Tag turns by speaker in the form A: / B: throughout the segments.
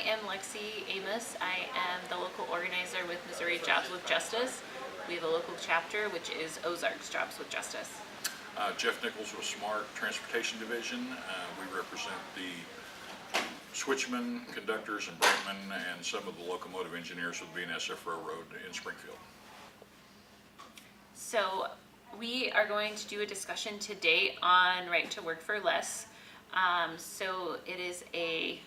A: am Lexi Amos. I am the local organizer with Missouri Jobs with Justice. We have a local chapter, which is Ozarks Jobs with Justice.
B: Jeff Nichols with Smart Transportation Division. We represent the switchmen, conductors, and brakemen, and some of the locomotive engineers with BNSF Railroad in Springfield.
A: So we are going to do a discussion today on right to work for less. So it is a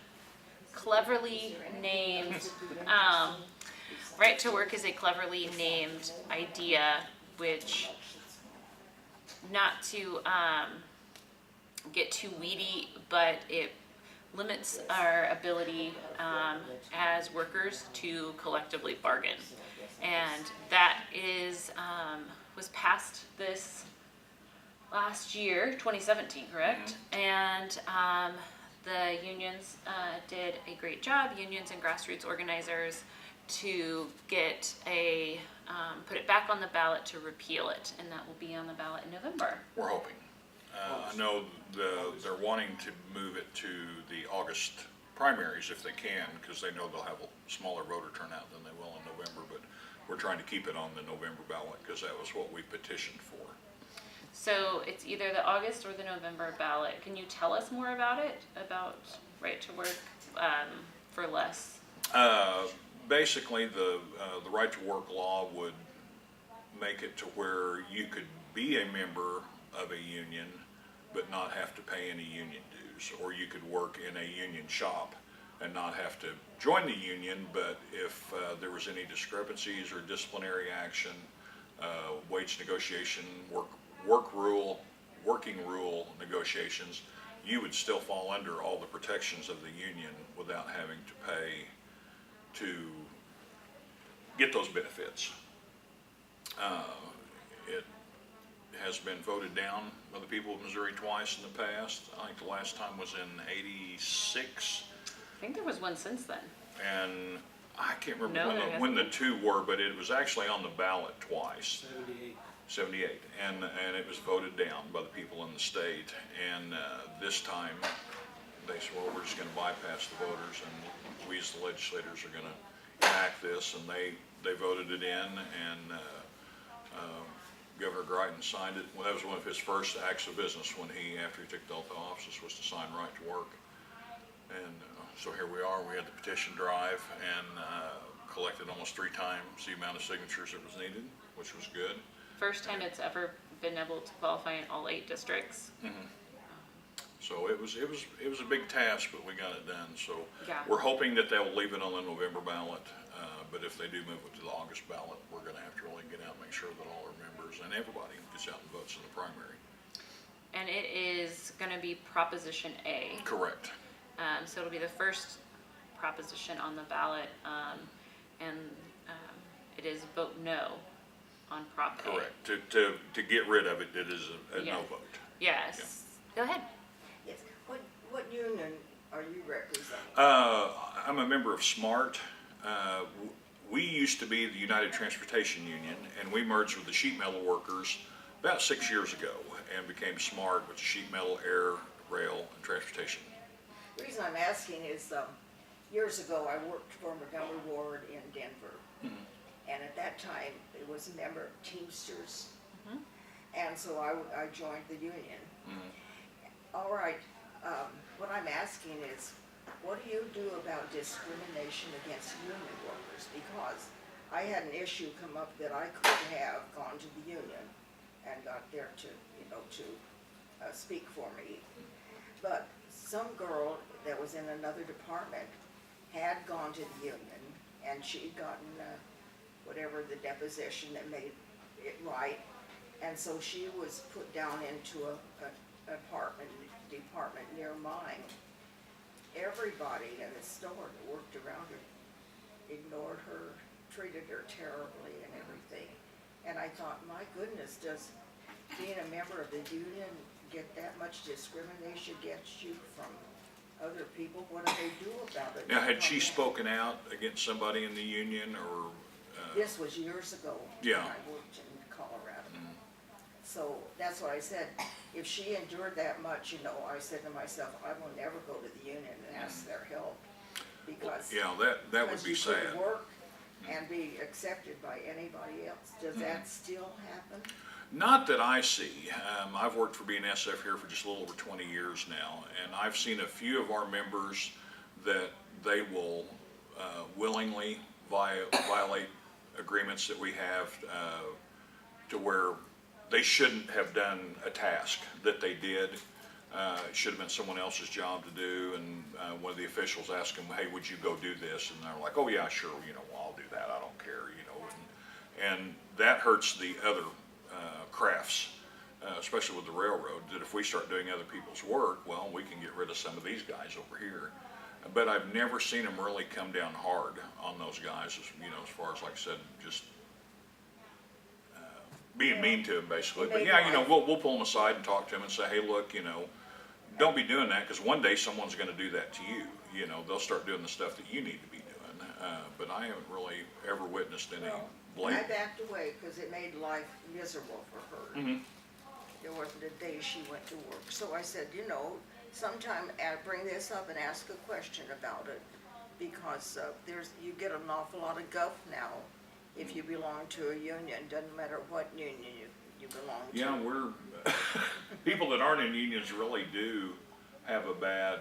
A: cleverly named, right to work is a cleverly named idea, which, not to get too weedy, but it limits our ability as workers to collectively bargain. And that is, was passed this last year, 2017, correct? And the unions did a great job, unions and grassroots organizers, to get a, put it back on the ballot to repeal it, and that will be on the ballot in November.
B: We're hoping. I know they're wanting to move it to the August primaries if they can, because they know they'll have a smaller voter turnout than they will in November, but we're trying to keep it on the November ballot because that was what we petitioned for.
A: So it's either the August or the November ballot. Can you tell us more about it, about right to work for less?
B: Basically, the right to work law would make it to where you could be a member of a union but not have to pay any union dues, or you could work in a union shop and not have to join the union, but if there was any discrepancies or disciplinary action, wage negotiation, working rule negotiations, you would still fall under all the protections of the union without having to pay to get those benefits. It has been voted down by the people of Missouri twice in the past. I think the last time was in '86.
A: I think there was one since then.
B: And I can't remember when the two were, but it was actually on the ballot twice. 78, and it was voted down by the people in the state. And this time they said, well, we're just going to bypass the voters, and we as the legislators are going to enact this. And they voted it in, and Governor Greene signed it. Well, that was one of his first acts of business when after he took the oath of office, was to sign right to work. And so here we are. We had the petition drive and collected almost 3 times the amount of signatures that was needed, which was good.
A: First time it's ever been able to qualify in all 8 districts.
B: Mm-hmm. So it was a big task, but we got it done. So
A: yeah.
B: We're hoping that they'll leave it on the November ballot. But if they do move it to the August ballot, we're going to have to really get out and make sure that all our members and everybody gets out and votes in the primary.
A: And it is going to be Proposition A.
B: Correct.
A: So it'll be the first proposition on the ballot, and it is vote no on Prop A.
B: Correct. To get rid of it, it is a no vote.
A: Yes. Yeah. Go ahead.
C: Yes. What union are you representing?
B: I'm a member of SMART. We used to be the United Transportation Union, and we merged with the sheet metal workers about 6 years ago and became SMART, which is sheet metal, air, rail, and transportation.
C: The reason I'm asking is years ago I worked for Montgomery Ward in Denver, and at that time it was a member of Teamsters, and so I joined the union. All right, what I'm asking is, what do you do about discrimination against union workers? Because I had an issue come up that I could have gone to the union and got there to, speak for me. But some girl that was in another department had gone to the union, and she'd gotten whatever the deposition that made it right, and so she was put down into a department near mine. Everybody in the store that worked around her ignored her, treated her terribly and everything. And I thought, my goodness, does being a member of the union get that much discrimination against you from other people? What do they do about it?
B: Now, had she spoken out against somebody in the union, or?
C: This was years ago.
B: Yeah.
C: When I worked in Colorado. So that's what I said. If she endured that much, I said to myself, I will never go to the union and ask their help. because.
B: Yeah, that would be
C: because you
B: sad.
C: could work and be accepted by anybody else. Does that still happen?
B: Not that I see. I've worked for BNSF here for just a little over 20 years now, and I've seen a few of our members that they will willingly violate agreements that we have to where they shouldn't have done a task that they did. It should have been someone else's job to do, and one of the officials asked them, "Hey, would you go do this?" And they're like, "Oh yeah, sure, I'll do that. I don't care, and that hurts the other crafts, especially with the railroad, that if we start doing other people's work, well, we can get rid of some of these guys over here. But I've never seen them really come down hard on those guys, as far as, like I said, just being mean to them, basically. But yeah, we'll pull them aside and talk to them and say, "Hey, look, don't be doing that, because one day someone's going to do that to you. They'll start doing the stuff that you need to be doing." But I haven't really ever witnessed any blame.
C: I backed away because it made life miserable for her.
B: Mm-hmm.
C: There wasn't a day she went to work. So I said, sometime bring this up and ask a question about it, because you get an awful lot of guff now if you belong to a union. Doesn't matter what union you belong to.
B: Yeah, people that aren't in unions really do have a bad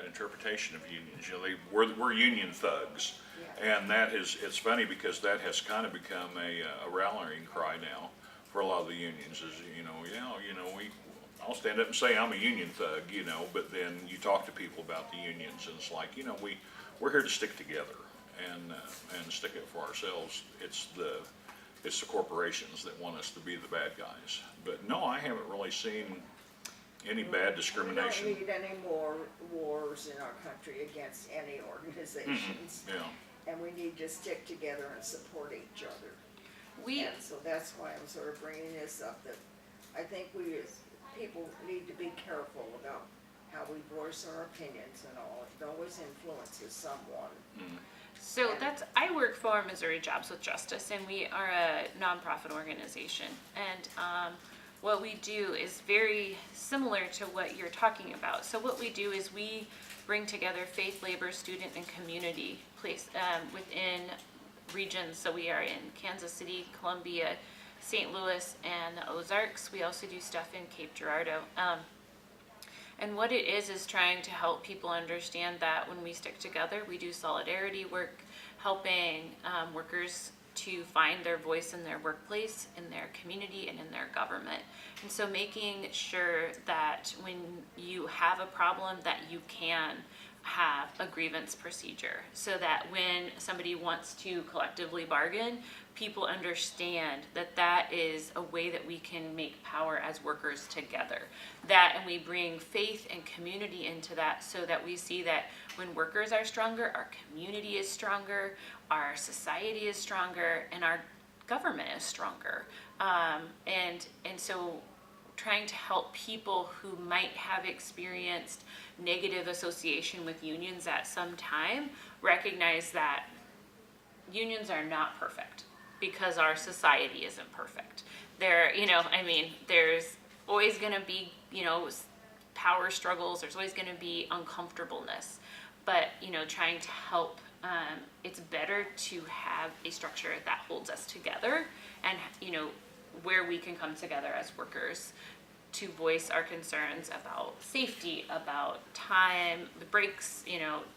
B: interpretation of unions. We're union thugs.
C: Yeah.
B: And it's funny because that has kind of become a rallying cry now for a lot of the unions is, I'll stand up and say I'm a union thug, but then you talk to people about the unions and it's like, we're here to stick together and stick it for ourselves. It's the corporations that want us to be the bad guys. But no, I haven't really seen any bad discrimination.
C: We don't need any more wars in our country against any organizations.
B: Yeah.
C: And we need to stick together and support each other.
A: We,
C: And so that's why I'm sort of bringing this up, that I think we as people need to be careful about how we voice our opinions and all. It always influences someone.
A: so I work for Missouri Jobs with Justice, and we are a nonprofit organization. And what we do is very similar to what you're talking about. So what we do is we bring together faith, labor, student, and community within regions. So we are in Kansas City, Columbia, St. Louis, and the Ozarks. We also do stuff in Cape Girardeau. And what it is trying to help people understand that when we stick together, we do solidarity work, helping workers to find their voice in their workplace, in their community, and in their government. And so making sure that when you have a problem that you can have a grievance procedure, so that when somebody wants to collectively bargain, people understand that that is a way that we can make power as workers together. And we bring faith and community into that, so that we see that when workers are stronger, our community is stronger, our society is stronger, and our government is stronger. And so trying to help people who might have experienced negative association with unions at some time recognize that unions are not perfect, because our society isn't perfect. There's always going to be, power struggles. There's always going to be uncomfortableness. But, trying to help, it's better to have a structure that holds us together, and, where we can come together as workers to voice our concerns about safety, about time, the breaks,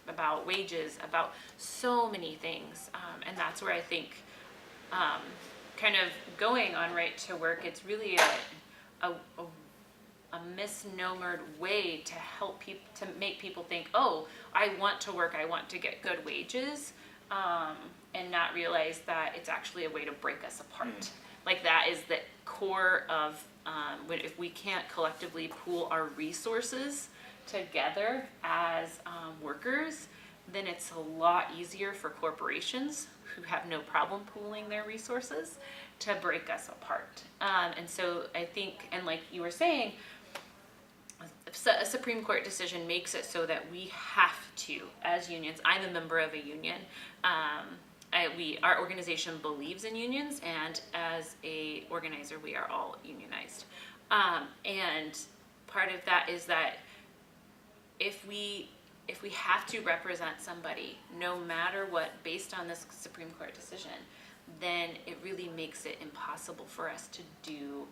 A: about wages, about so many things. And that's where I think, kind of going on right to work, it's really a misnomered way to help people, to make people think, oh, I want to work, I want to get good wages, and not realize that it's actually a way to break us apart. Like, that is the core of if we can't collectively pool our resources together as workers, then it's a lot easier for corporations who have no problem pooling their resources to break us apart. And so I think, and like you were saying, a Supreme Court decision makes it so that we have to, as unions, I'm a member of a union, our organization believes in unions, and as a organizer, we are all unionized. And part of that is that if if we have to represent somebody, no matter what, based on this Supreme Court decision, then it really makes it impossible for us to do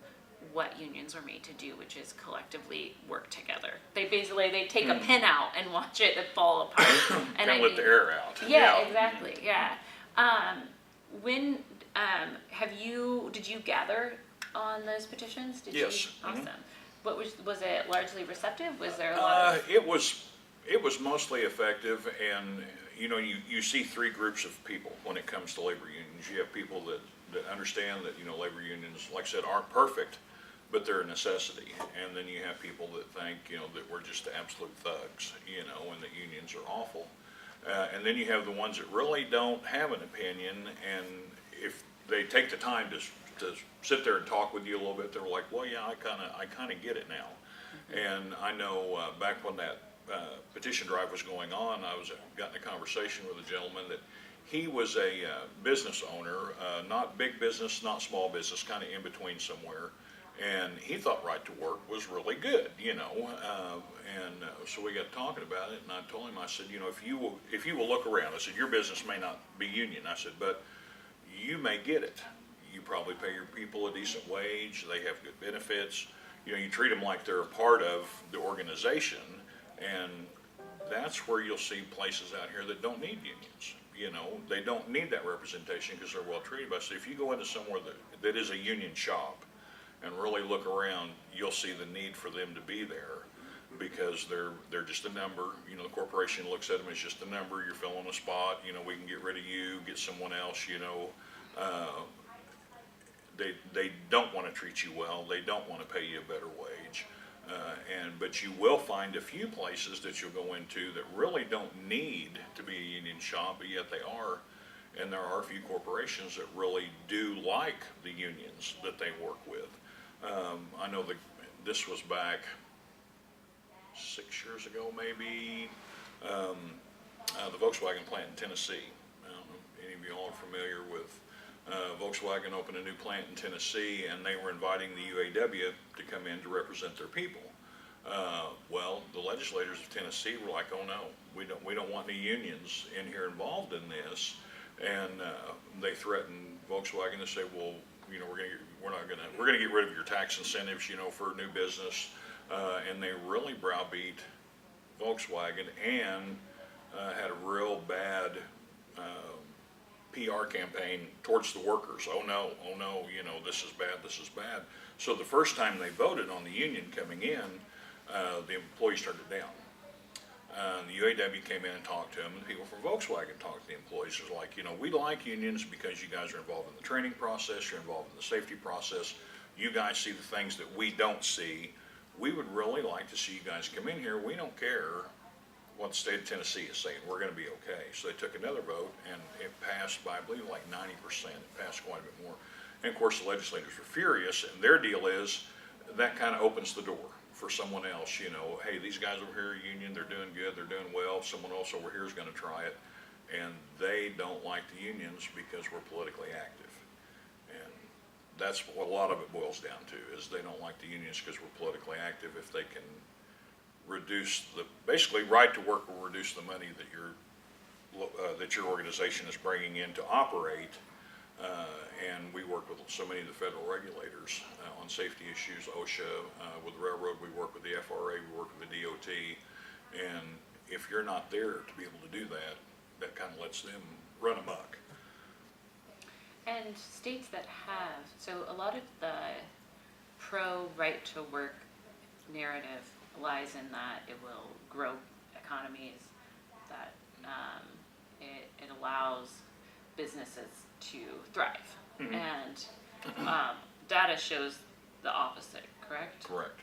A: what unions were made to do, which is collectively work together. They basically, they take a pin out and watch it fall apart. And
B: Kind of let the air out.
A: Yeah, exactly, yeah. When, did you gather on those petitions? Did
B: Yes.
A: you? Awesome. What was it largely receptive? Was there a lot of?
B: It was mostly effective, and you see three groups of people when it comes to labor unions. You have people that understand that labor unions, like I said, aren't perfect, but they're a necessity. And then you have people that think that we're just absolute thugs, and that unions are awful. And then you have the ones that really don't have an opinion, and if they take the time to sit there and talk with you a little bit, they're like, well, yeah, I kind of get it now. And I know back when that petition drive was going on, I was got in a conversation with a gentleman that he was a business owner, not big business, not small business, kind of in between somewhere. And he thought right to work was really good, so we got talking about it, and I told him, I said, if you will look around, I said, your business may not be union, I said, but you may get it. You probably pay your people a decent wage, they have good benefits, you treat them like they're a part of the organization, and that's where you'll see places out here that don't need unions. They don't need that representation because they're well treated. But if you go into somewhere that is a union shop and really look around, you'll see the need for them to be there because they're just a number. The corporation looks at them as just a number. You're filling a spot. We can get rid of you, get someone else. They don't want to treat you well. They don't want to pay you a better wage. But you will find a few places that you'll go into that really don't need to be a union shop, but yet they are. And there are a few corporations that really do like the unions that they work with. I know this was back 6 years ago, maybe, the Volkswagen plant in Tennessee. I don't know if any of you all are familiar with Volkswagen opened a new plant in Tennessee, and they were inviting the UAW to come in to represent their people. Well, the legislators of Tennessee were like, "Oh no, we don't want any unions in here involved in this," and they threatened Volkswagen to say, "Well, we're gonna get rid of your tax incentives, for new business," and they really browbeat Volkswagen and had a real bad PR campaign towards the workers. Oh no, this is bad, this is bad. So the first time they voted on the union coming in, the employees turned it down. The UAW came in and talked to them, and people from Volkswagen talked to the employees. It was like, we like unions because you guys are involved in the training process, you're involved in the safety process, you guys see the things that we don't see. We would really like to see you guys come in here. We don't care what the state of Tennessee is saying, we're going to be okay. So they took another vote, and it passed by, I believe, like 90%. It passed quite a bit more. And of course, the legislators were furious, and their deal is that kind of opens the door for someone else. Hey, these guys over here are union, they're doing good, they're doing well. Someone else over here is going to try it, and they don't like the unions because we're politically active. And that's what a lot of it boils down to, is they don't like the unions because we're politically active. If they can reduce basically right to work will reduce the money that your organization is bringing in to operate, and we work with so many of the federal regulators on safety issues, OSHA, with the railroad we work with the FRA, we work with the DOT, and if you're not there to be able to do that, that kind of lets them run amok.
A: And states that have, so a lot of the pro right to work narrative lies in that it will grow economies, that it allows businesses to thrive.
B: Mm-hmm.
A: And data shows the opposite, correct?
B: Correct.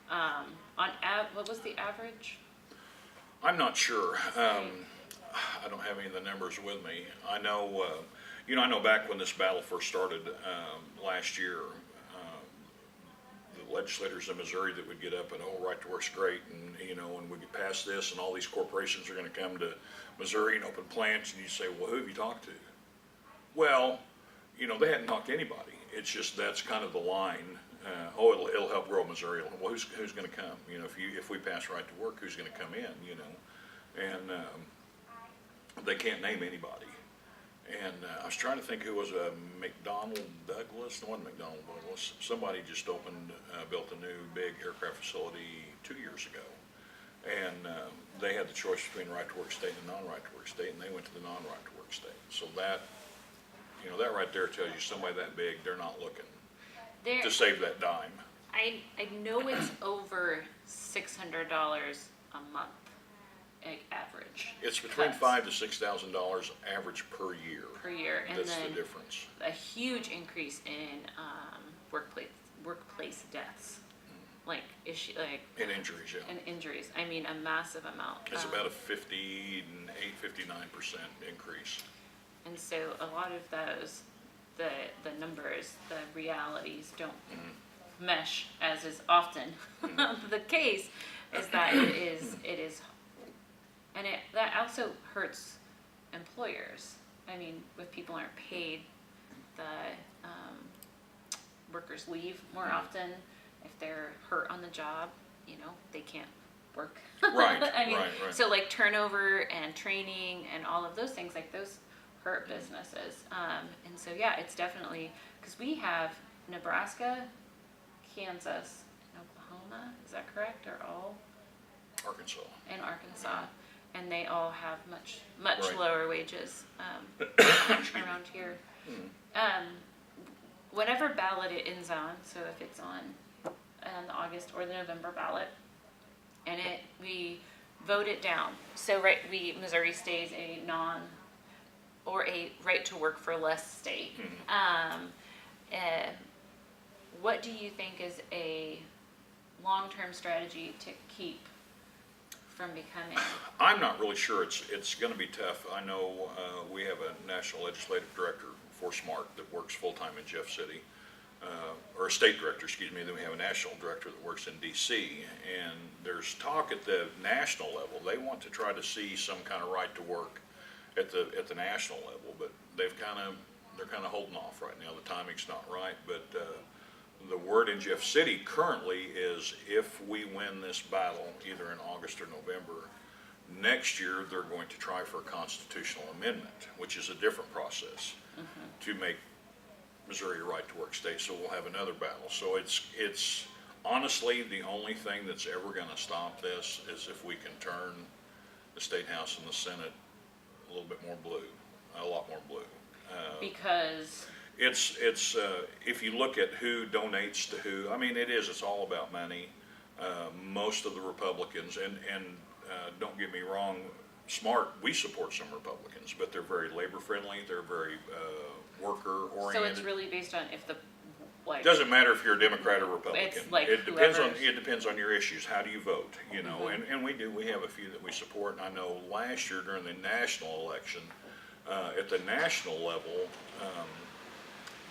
A: What was the average?
B: I'm not sure. I don't have any of the numbers with me. I know, I know back when this battle first started last year, the legislators in Missouri that would get up and, right to work's great, and and we get past this, and all these corporations are going to come to Missouri and open plants, and you say, well, who have you talked to? Well, they hadn't talked to anybody. It's just that's kind of the line. It'll help grow Missouri. Well, who's going to come? If we pass right to work, who's going to come in? and they can't name anybody. And I was trying to think who was McDonnell Douglas. No, it wasn't McDonnell Douglas. Somebody just built a new big aircraft facility 2 years ago. And they had the choice between right to work state and non-right to work state, and they went to the non-right to work state. So that, that right there tells you somebody that big, they're not looking
A: There,
B: to save that dime.
A: I know it's over $600 a month, like average.
B: It's between
A: cuts
B: $5,000 to $6,000 average per year.
A: per year, and
B: That's the
A: then
B: difference.
A: a huge increase in workplace deaths, like
B: In injuries, yeah.
A: and injuries. I mean, a massive amount.
B: It's about a 59% increase.
A: And so a lot of those, the numbers, the realities don't mesh, as is often the case, is that it is, and that also hurts employers. I mean, if people aren't paid, the workers leave more often. If they're hurt on the job, they can't work.
B: Right,
A: I mean,
B: right.
A: so like turnover and training and all of those things, like those hurt businesses. And so, yeah, it's definitely, because we have Nebraska, Kansas, and Oklahoma, is that correct? Are all,
B: Arkansas.
A: and Arkansas, and they all have much
B: Right.
A: lower wages around here. Whatever ballot it ends on, so if it's on the August or the November ballot, and we vote it down. So Missouri stays a right to work for less state. What do you think is a long-term strategy to keep from becoming?
B: I'm not really sure. It's going to be tough. I know we have a national legislative director for SMART that works full-time in Jeff City, or a state director, excuse me. Then we have a national director that works in D.C. And there's talk at the national level. They want to try to see some kind of right to work at the national level, but they're kind of holding off right now. The timing's not right, but the word in Jeff City currently is if we win this battle, either in August or November, next year they're going to try for a constitutional amendment, which is a different process to make Missouri a right to work state. So we'll have another battle. So it's honestly the only thing that's ever going to stop this is if we can turn the State House and the Senate a little bit more blue, a lot more blue.
A: Because
B: It's if you look at who donates to who, I mean, it's all about money. Most of the Republicans, and don't get me wrong, SMART, we support some Republicans, but they're very labor friendly, they're very worker
A: so
B: oriented.
A: it's really based on if the
B: Doesn't matter if you're a Democrat or Republican.
A: It's like
B: it depends
A: whoever's-
B: on your issues. How do you vote? And we have a few that we support. And I know last year during the national election, at the national level,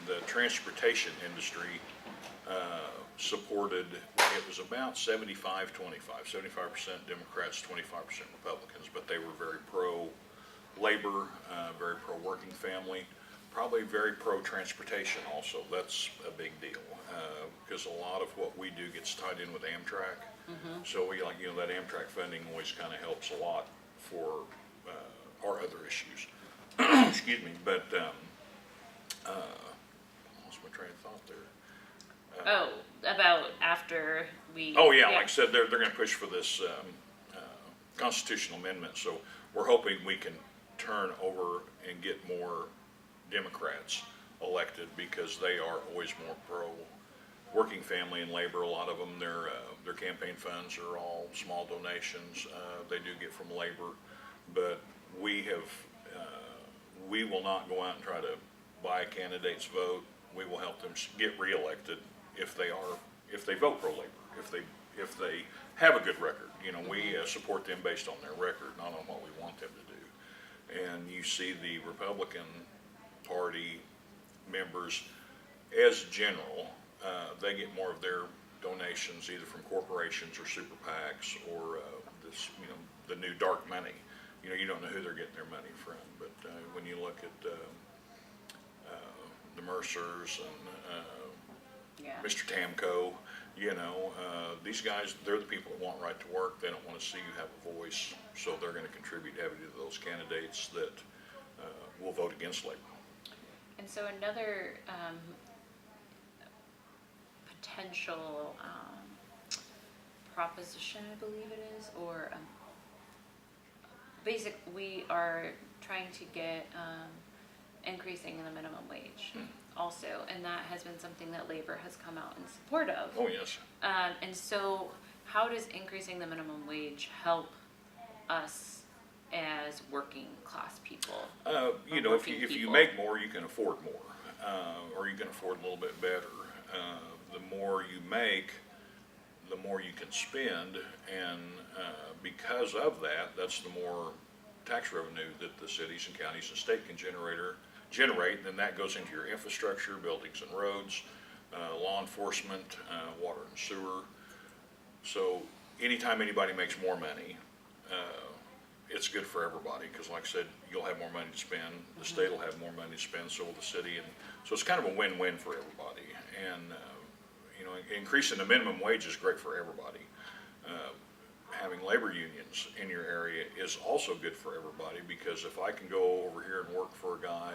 B: the transportation industry supported. It was about 75-25, 75% Democrats, 25% Republicans, but they were very pro labor, very pro working family. Probably very pro-transportation also. That's a big deal because a lot of what we do gets tied in with Amtrak. So we that Amtrak funding always kind of helps a lot for our other issues. Excuse me, but I lost my train of thought there.
A: about after we.
B: Oh yeah, like I said, they're going to push for this constitutional amendment. So we're hoping we can turn over and get more Democrats elected because they are always more pro working family and labor. A lot of them, their campaign funds are all small donations. They do get from labor, but we will not go out and try to buy a candidate's vote. We will help them get reelected if they vote pro labor, if they have a good record. We support them based on their record, not on what we want them to do. And you see the Republican Party members, as general, they get more of their donations either from corporations or super PACs or the new dark money. You don't know who they're getting their money from, but when you look at the Mercers and Mr. Tamco These guys, they're the people that want right to work. They don't want to see you have a voice, so they're going to contribute heavily to those candidates that will vote against labor.
A: And so another potential proposition, I believe it is, or we are trying to get increasing the minimum wage also, and that has been something that labor has come out in support of.
B: Oh, yes.
A: And so how does increasing the minimum wage help us as working class people?
B: If you make more, you can afford more, or you can afford a little bit better. The more you make, the more you can spend, and because of that, that's the more tax revenue that the cities and counties and state can generate, and then that goes into your infrastructure, buildings and roads, law enforcement, water and sewer. So anytime anybody makes more money, it's good for everybody, because like I said, you'll have more money to spend, the state will have more money to spend, so will the city, and so it's kind of a win-win for everybody. And increasing the minimum wage is great for everybody. Having labor unions in your area is also good for everybody, because if I can go over here and work for a guy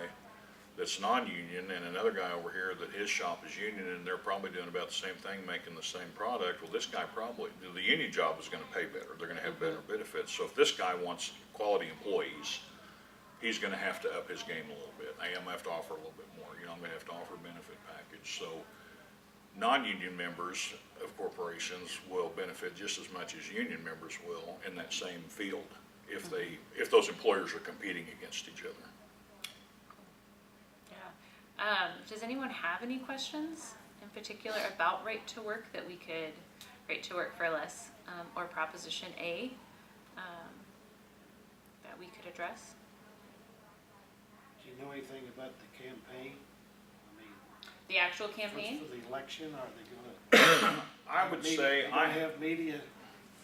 B: that's non-union and another guy over here that his shop is union and they're probably doing about the same thing, making the same product, well, this guy probably, the union job is going to pay better. They're going to have better benefits. So if this guy wants quality employees, he's going to have to up his game a little bit. I'm going to have to offer a little bit more. I'm going to have to offer a benefit package. So non-union members of corporations will benefit just as much as union members will in that same field if those employers are competing against each other.
A: Yeah. Does anyone have any questions in particular about right to work that we could, right to work for less, or Proposition A, that we could address?
D: Do you know anything about the campaign?
A: The actual campaign?
D: For the election, are they going to?
B: I would say
D: have media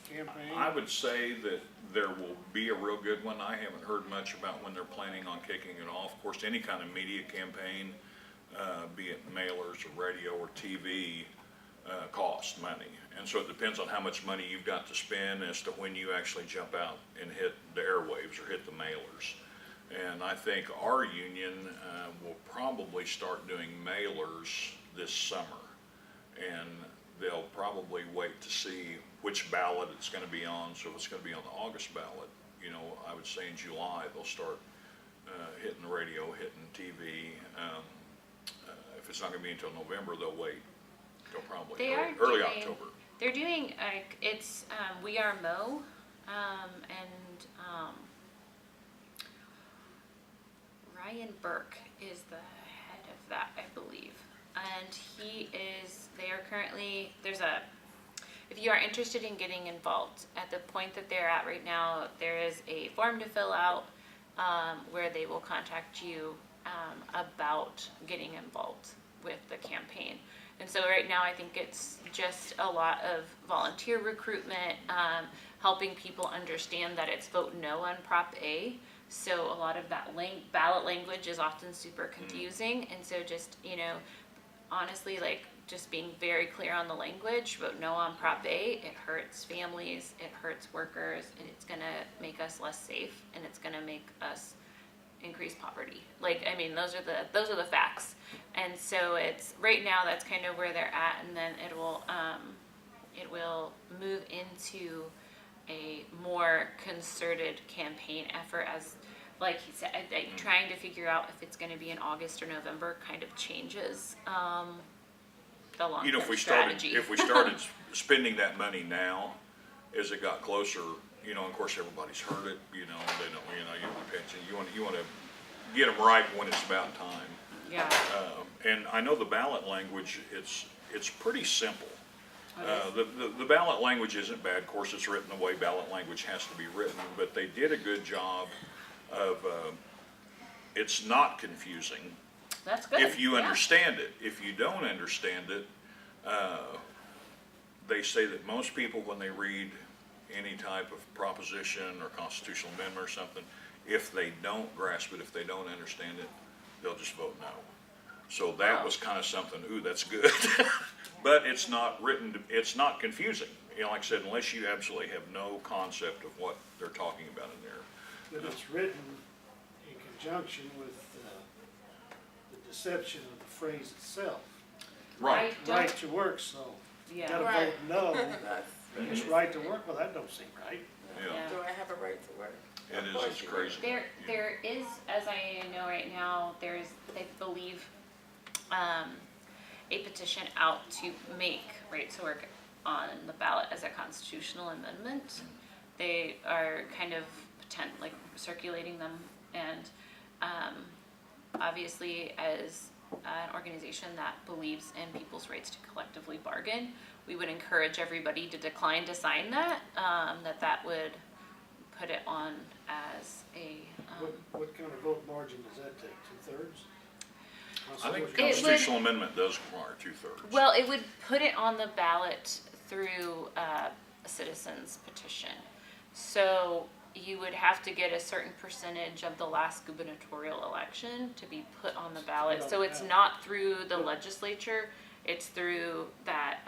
D: campaign.
B: I would say that there will be a real good one. I haven't heard much about when they're planning on kicking it off. Of course, any kind of media campaign, be it mailers or radio or TV, costs money. And so it depends on how much money you've got to spend as to when you actually jump out and hit the airwaves or hit the mailers. And I think our union will probably start doing mailers this summer. And they'll probably wait to see which ballot it's going to be on. So if it's going to be on the August ballot, I would say in July they'll start hitting the radio, hitting TV. If it's not going to be until November, they'll wait till probably early October.
A: They're doing, it's We Are Mo, and Ryan Burke is the head of that, I believe. And they are currently, if you are interested in getting involved, at the point that they're at right now, there is a form to fill out where they will contact you about getting involved with the campaign. And so right now I think it's just a lot of volunteer recruitment, helping people understand that it's vote no on Prop A. So a lot of that ballot language is often super confusing. And so just, honestly, just being very clear on the language, vote no on Prop A, it hurts families, it hurts workers, and it's gonna make us less safe, and it's gonna make us increase poverty. Those are the facts. And so it's, right now, that's kind of where they're at, and then it will move into a more concerted campaign effort, as like he said, trying to figure out if it's going to be in August or November kind of changes the long-term strategy.
B: If we started spending that money now, as it got closer, of course everybody's heard it. They don't. You want to pension. You want to get them right when it's about time.
A: Yeah.
B: And I know the ballot language. It's pretty simple. The ballot language isn't bad. Of course, it's written the way ballot language has to be written, but they did a good job of, it's not confusing.
A: That's good.
B: If you understand it. If you don't understand it, they say that most people, when they read any type of proposition or constitutional amendment or something, if they don't grasp it, if they don't understand it, they'll just vote no. So that was kind of something, ooh, that's good. But it's not written, it's not confusing. You know, like I said, unless you absolutely have no concept of what they're talking about in there.
D: But it's written in conjunction with the deception of the phrase itself.
B: Right.
A: I don't-
D: Right to work, so you
A: Yeah.
D: gotta
E: Right.
D: vote no.
E: That's-
D: It's right to work, well, that don't seem right.
B: Yeah,
E: Do I have a right to work?
B: it
E: Of
B: is,
E: course
B: it's
E: you
B: crazy.
A: There is, as I know right now, they believe, a petition out to make right to work on the ballot as a constitutional amendment. They are kind of like circulating them, and, obviously as an organization that believes in people's rights to collectively bargain, we would encourage everybody to decline to sign that, that would put it on as a,
D: What kind of vote margin does that take, 2/3?
B: I think the
A: would-
B: constitutional amendment does require 2/3.
A: well, it would put it on the ballot through a citizen's petition. So you would have to get a certain percentage of the last gubernatorial election to be put on the ballot. So it's not through the legislature, it's through that,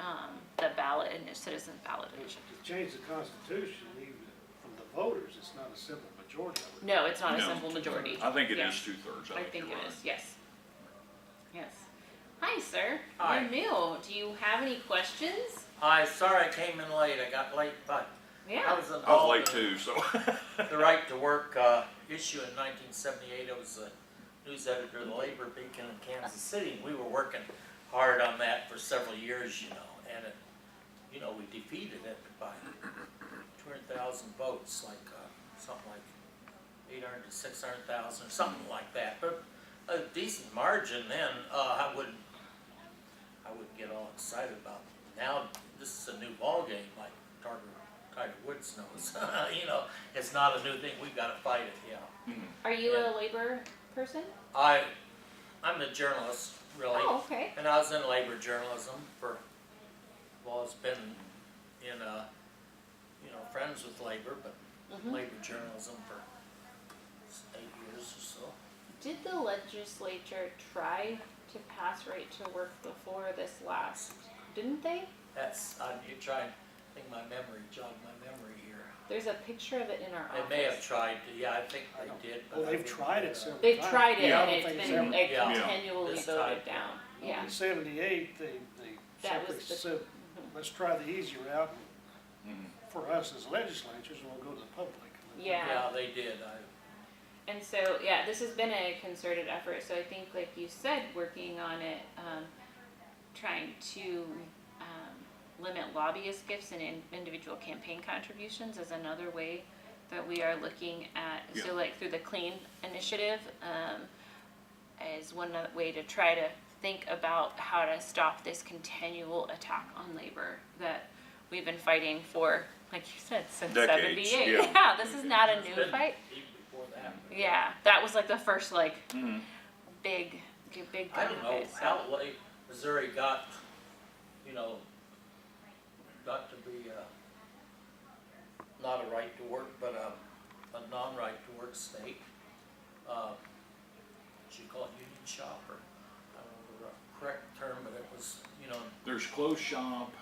A: the ballot and the citizen ballot
D: To
A: initiative.
D: change the Constitution, even from the voters, it's not a simple majority. I would
A: No, it's not a
B: No.
A: simple majority.
B: I think it
A: Yeah.
B: is 2/3.
A: I think it is, yes. Yes. Hi, sir.
F: Hi.
A: You're new. Do you have any questions?
F: Hi, sorry I came in late, I got late, but I
A: Yeah.
F: was
B: I was
F: involved
B: late
F: in
B: too, so.
F: the right to work issue in 1978. I was the news editor of the Labor Beacon in Kansas City. We were working hard on that for several years, you know, and it, you know, we defeated it by 200,000 votes, like something like 800 to 600,000 or something like that. But a decent margin then. I wouldn't get all excited about it. Now this is a new ballgame, like Tiger Woods knows. You know, it's not a new thing. We've got to fight it. Yeah.
A: Are you
F: Yeah.
A: a labor person?
F: I'm a journalist, really,
A: Oh, okay.
F: and I was in labor journalism for. Well, it's been in you know, friends with labor, but
A: Mhm.
F: labor journalism for 8 years or so.
A: Did the legislature try to pass right to work before this last? Didn't they?
F: You try and think jog my memory here.
A: There's a picture of it in our office.
F: They may have tried to, yeah, I think they did. But
D: Well,
F: I
D: they've
F: didn't
D: tried
F: get
D: it several
A: They've
D: times.
A: tried it
D: Yeah, I
A: and
D: don't
A: it's
D: think it's
A: been
D: ever-
A: like,
F: Yeah.
A: continually
F: This
A: voted
F: time.
A: down. Yeah.
D: In 78, they
A: That
D: simply
A: was the-
D: said, let's try the easy route,
B: Mhm.
D: and for us as legislatures, we'll go to the public.
A: Yeah.
F: Yeah, they did.
A: And so, yeah, this has been a concerted effort. So I think, like you said, working on it, trying to limit lobbyist gifts and individual campaign contributions is another way that we are looking at.
B: Yeah.
A: So, like through the Clean initiative, is one way to try to think about how to stop this continual attack on labor that we've been fighting for, like you said, since
B: Decades,
A: 78.
B: yeah.
A: This is not a
F: It's
A: new
F: been
A: fight.
F: Even before that.
A: Yeah, that was like the first like
B: Mhm.
A: big
F: I don't know
A: benefit, so.
F: how late Missouri got, you know, got to be not a right to work, but a non-right to work state. What you call it, union shop, or I don't know the correct term, but it was, you know,
B: There's closed shop,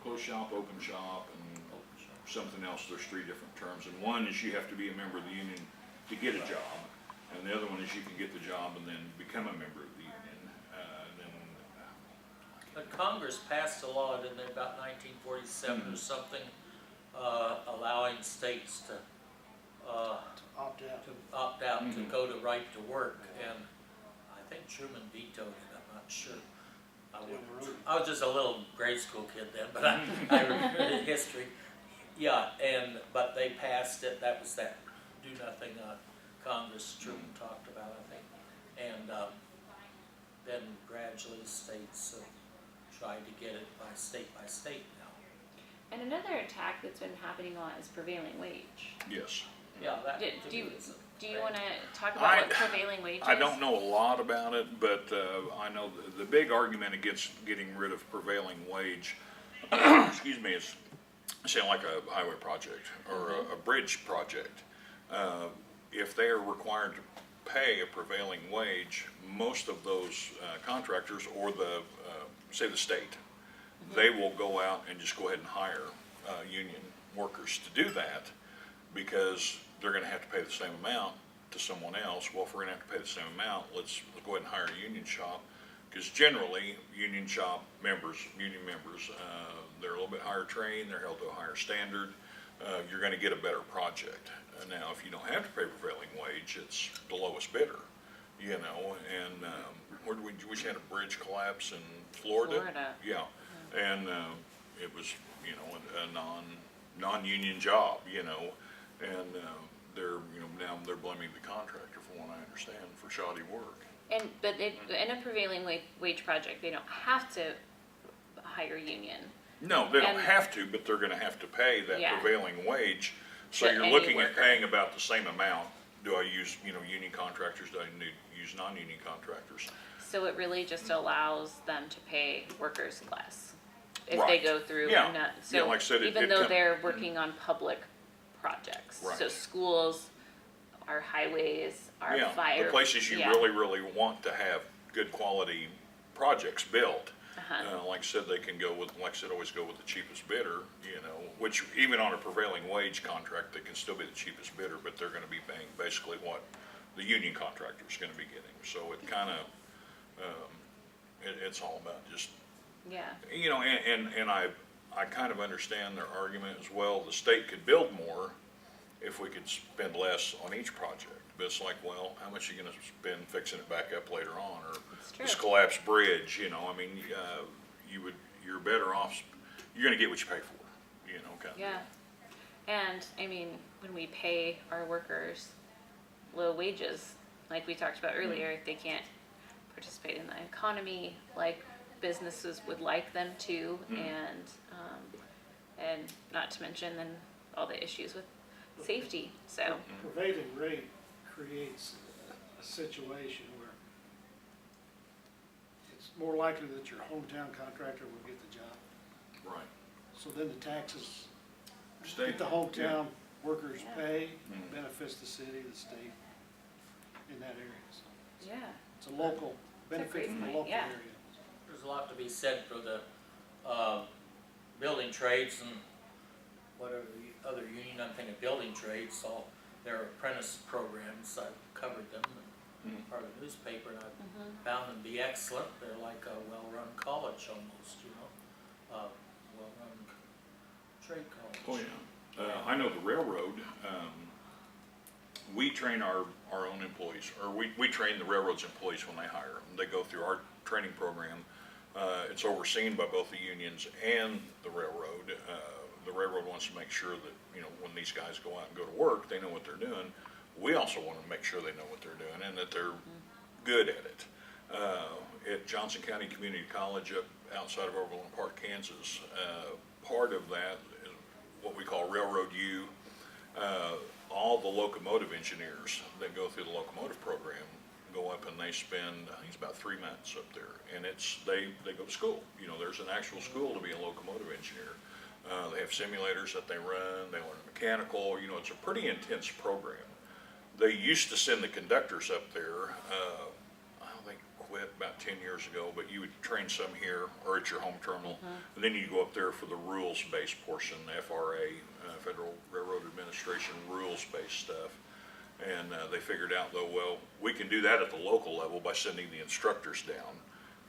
F: Closed shop.
B: open shop, and
F: open shop.
B: something else. There's 3 different terms. And one is you have to be a member of the union to get a job. And the other one is you can get the job and then become a member of the union.
F: But Congress passed a law, didn't they, about 1947 or something, allowing states to
D: Opt out.
F: opt out to
B: Mhm.
F: go to right to work, and I think Truman vetoed it, I'm not sure. I was just a little grade school kid then, but I remember history. Yeah, but they passed it, that was that do-nothing Congress Truman talked about, I think. And then gradually states tried to get it by state now.
A: And another attack that's been happening a lot is prevailing wage.
B: Yes.
F: Yeah, that
A: Do
F: to me
A: you,
F: is a
A: do you
F: thing.
A: want to talk about what prevailing wage is?
B: I don't know a lot about it, but I know the big argument against getting rid of prevailing wage, excuse me, is say like a highway project or a bridge project. If they are required to pay a prevailing wage, most of those contractors or say the state they will go out and just go ahead and hire, union workers to do that, because they're gonna have to pay the same amount to someone else. Well, if we're gonna have to pay the same amount, let's go ahead and hire a union shop, because generally, union members, they're a little bit higher trained, they're held to a higher standard, you're gonna get a better project. Now, if you don't have to pay prevailing wage, it's the lowest bidder, you know, and, where did we just had a bridge collapse in Florida? Yeah, and, it was, you know, a non-union job, you know, and, they're, you know, now they're blaming the contractor, from what I understand, for shoddy work.
A: But in a prevailing wage project, they don't have to hire union.
B: No, they don't
A: And-
B: have to, but they're gonna have to pay that
A: Yeah.
B: prevailing wage. So
A: To
B: you're
A: any
B: looking at
A: worker.
B: paying about the same amount. Do I use, you know, union contractors? Do I use non-union contractors?
A: So it really just allows them to pay workers less if they
B: Right.
A: go through.
B: Yeah.
A: and not-
B: Yeah,
A: So
B: like I said,
A: even
B: it
A: though
B: come-
A: they're working on public projects, so
B: Right.
A: schools, our highways, our
B: Yeah,
A: fire.
B: the places you
A: yeah.
B: really want to have good quality projects built.
A: Uh-huh.
B: Like I said, they can go with, like I said, always go with the cheapest bidder, you know, which even on a prevailing wage contract, they can still be the cheapest bidder, but they're gonna be paying basically what the union contractor's gonna be getting. So it kinda, it's all about just,
A: Yeah,
B: you know, and I kind of understand their argument as well. The state could build more if we could spend less on each project. But it's like, well, how much are you gonna spend fixing it back up later on, or
A: It's true.
B: this collapsed bridge, you know, I mean, you're better off, you're gonna get what you pay for, you know, kind of.
A: yeah. And, I mean, when we pay our workers low wages, like we talked about earlier, they can't participate in the economy like businesses would like them to, and not to mention then all the issues with safety, so,
D: Prevailing rate creates a situation where it's more likely that your hometown contractor will get the job.
B: Right.
D: So then the taxes
B: State,
D: that the hometown workers
A: Yeah.
D: pay
B: Mhm.
D: benefits the city, the state, in that area. So
A: yeah.
D: it's a local, benefit
A: great
D: from the
A: point,
D: local
A: yeah.
D: area.
F: There's a lot to be said for the, building trades and whatever the other union, I'm thinking building trades, all their apprentice programs, I've covered them, and part of the newspaper, and I've found them to be excellent. They're like a well-run college almost, you know, well-run trade college.
B: Oh, yeah. I know the railroad, we train our own employees, or we train the railroad's employees when they hire them. They go through our training program. It's overseen by both the unions and the railroad. The railroad wants to make sure that, you know, when these guys go out and go to work, they know what they're doing. We also want to make sure they know what they're doing and that they're good at it. At Johnson County Community College up outside of Overland Park, Kansas, part of that is what we call Railroad U. All the locomotive engineers that go through the locomotive program go up and they spend, I think it's about 3 months up there. And they go to school. You know, there's an actual school to be a locomotive engineer. They have simulators that they run, they learn mechanical, you know, it's a pretty intense program. They used to send the conductors up there, I think quit about 10 years ago, but you would train some here or at your home terminal. And then you go up there for the rules-based portion, the FRA, Federal Railroad Administration rules-based stuff. And they figured out though, well, we can do that at the local level by sending the instructors down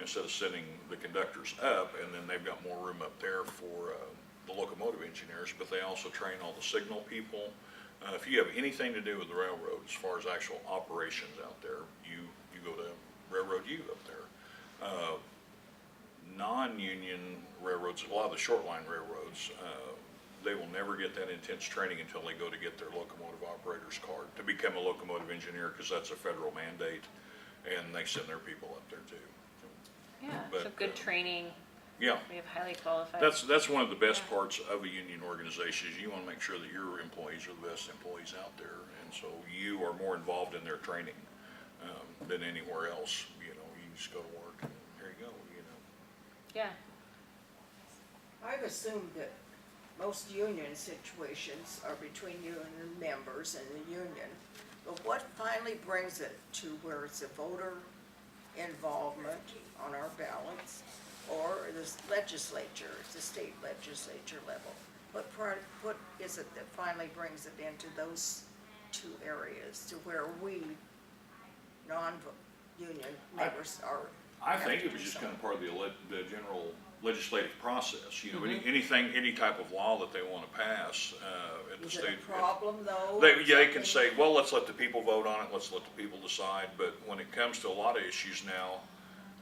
B: instead of sending the conductors up, and then they've got more room up there for the locomotive engineers, but they also train all the signal people. If you have anything to do with the railroad as far as actual operations out there, you go to Railroad U up there. Non-union railroads, a lot of the short line railroads, they will never get that intense training until they go to get their locomotive operator's card to become a locomotive engineer, because that's a federal mandate, and they send their people up there too.
A: Yeah, so
B: But,
A: good training,
B: Yeah,
A: we have highly qualified.
B: that's one of the best
A: Yeah.
B: parts of a union organization, is you want to make sure that your employees are the best employees out there, and so you are more involved in their training than anywhere else. You know, you just go to work and here you go, you know.
A: Yeah,
C: I've assumed that most union situations are between you and the members and the union. But what finally brings it to where it's a voter involvement on our ballots or the legislature, the state legislature level? What is it that finally brings it into those two areas to where we, non-union members are?
B: I think it was just kind of part of the general legislative process, you know, any type of law that they want to pass, at the
C: Is
B: state.
C: it a problem though?
B: They can say, well, let's let the people vote on it, let's let the people decide, but when it comes to a lot of issues now,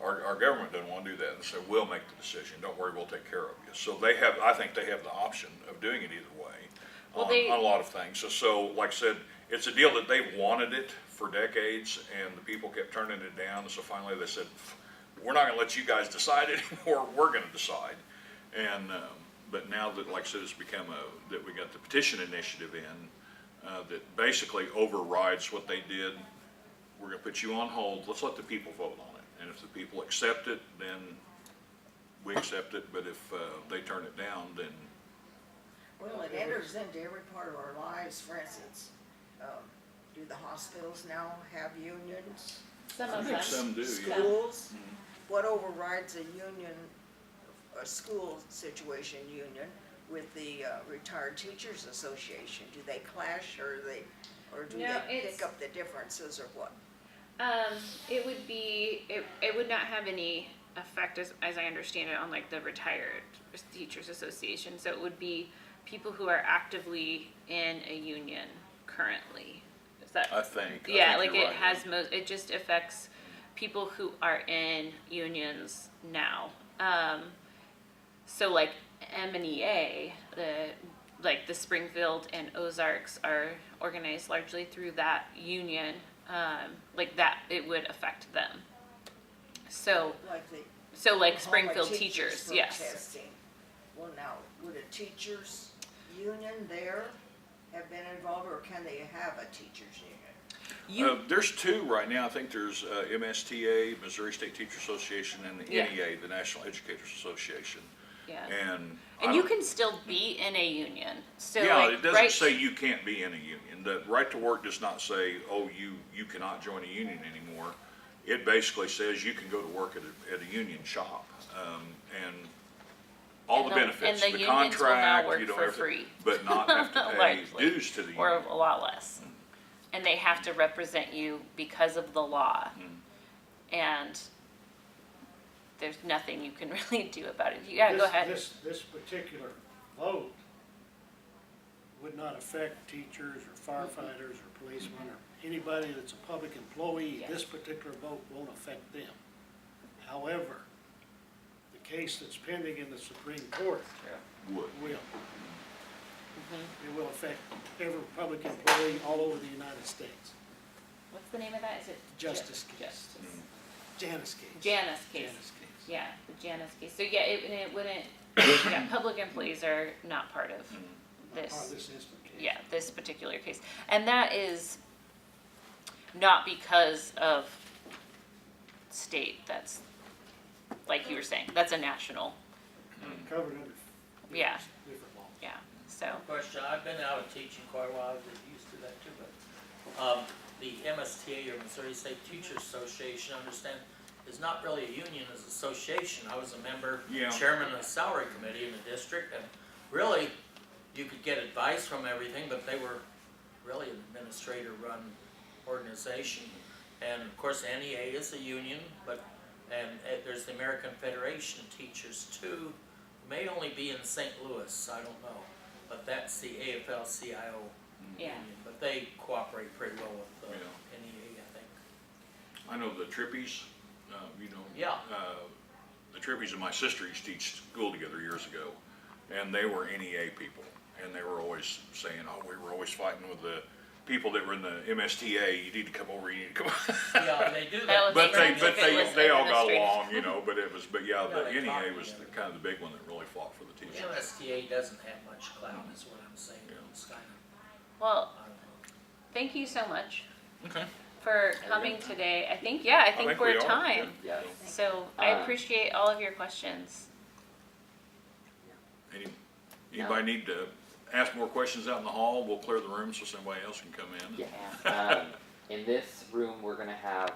B: our government doesn't want to do that, and so we'll make the decision, don't worry, we'll take care of you. So I think they have the option of doing it either way,
A: Well,
B: on a lot of things. So like I said, it's a deal that they wanted it for decades, and the people kept turning it down, and so finally they said, we're not gonna let you guys decide anymore, we're gonna decide. And, but now that, like I said, it's become that we got the petition initiative in, that basically overrides what they did. We're gonna put you on hold, let's let the people vote on it. And if the people accept it, then we accept it, but if, they turn it down, then,
C: Well, it enters into every part of our lives. For instance, do the hospitals now have unions?
A: Some
B: I
A: of
B: think
A: them.
B: some do, yeah.
C: Schools? What overrides a union, a school situation union with the Retired Teachers Association? Do they clash, or do
A: No,
C: they
A: it's-
C: pick up the differences, or what?
A: It would be, it would not have any effect, as I understand it, on like the Retired Teachers Association. So it would be people who are actively in a union currently. Is that?
B: I think
A: Yeah, like
B: you're
A: it
B: right.
A: has it just affects people who are in unions now. So like M&EA, like the Springfield and Ozarks are organized largely through that union. Like that, it would affect them. So
C: Like the
A: like
C: Oklahoma
A: Springfield teachers, yes.
C: protesting. Well, now, would a teachers union there have been involved, or can they have a teachers union?
B: There's two right now. I think there's MSTA, Missouri State Teacher Association, and the
A: Yeah.
B: NEA, the National Educators Association.
A: Yeah.
B: And
A: And you can still be in a union. So
B: yeah,
A: like,
B: it doesn't
A: right,
B: say you can't be in a union. The right to work does not say, oh, you cannot join a union anymore. It basically says you can go to work at a union shop, and all
A: And
B: the
A: the-
B: benefits,
A: and the
B: the
A: unions will now
B: contract,
A: work
B: you don't
A: for
B: have to,
A: free.
B: but not have to pay
A: Largely.
B: dues to the
A: or
B: union.
A: a lot less. And they have to represent you because of the law. And there's nothing you can really do about it. Yeah, go ahead.
D: This particular vote would not affect teachers or firefighters or policemen or anybody that's a public employee.
A: Yes.
D: This particular vote won't affect them. However, the case that's pending in the Supreme Court
B: Would.
D: will. It will affect every public employee all over the United States.
A: What's the name of that? Is it
D: Justice case.
A: Justice.
D: Janice case.
A: Janice case.
D: Janice case.
A: Yeah, the Janice case. So yeah, it wouldn't. Yeah, public employees are not part of
D: Not part
A: this.
D: of this instant case.
A: Yeah, this particular case, and that is not because of state. That's like you were saying. That's a national.
D: Covered under
A: Yeah.
D: different laws.
A: Yeah. So
F: Question, I've been out of teaching quite a while, I get used to that too, but, the MSTA, or Missouri State Teachers Association, I understand, is not really a union, it's an association. I was a member,
B: Yeah.
F: chairman of the salary committee in the district, and really, you could get advice from everything, but they were really an administrator-run organization. And of course, NEA is a union, and there's the American Federation of Teachers too, may only be in St. Louis, I don't know, but that's the AFL-CIO
A: yeah.
F: union, but they cooperate pretty well with the
B: Yeah.
F: NEA, I think.
B: I know the Trippies, you know.
F: Yeah.
B: The Trippies and my sister used to teach school together years ago, and they were NEA people, and they were always saying, oh, we were always fighting with the people that were in the MSTA, you need to come over, you need to come.
F: Yeah, they do
A: That
F: that.
A: was
B: But
A: If it was
B: they all got
A: administrative.
B: along, you know, but yeah,
F: Yeah,
B: the
F: they talked
B: NEA was
F: together.
B: kind of the big one that really fought for the
F: The
B: teachers.
F: MSTA doesn't have much clout, is what I'm saying,
B: Yeah.
F: it's kind of,
A: Well,
F: I don't know.
A: thank you so much
B: Okay.
A: for coming today. I think we're
B: we are.
A: time.
B: Yeah.
E: Yes.
A: So I appreciate all of your questions.
B: Anybody need to ask more questions out in the hall? We'll clear the room so somebody else can come in.
E: Yeah. In this room, we're gonna have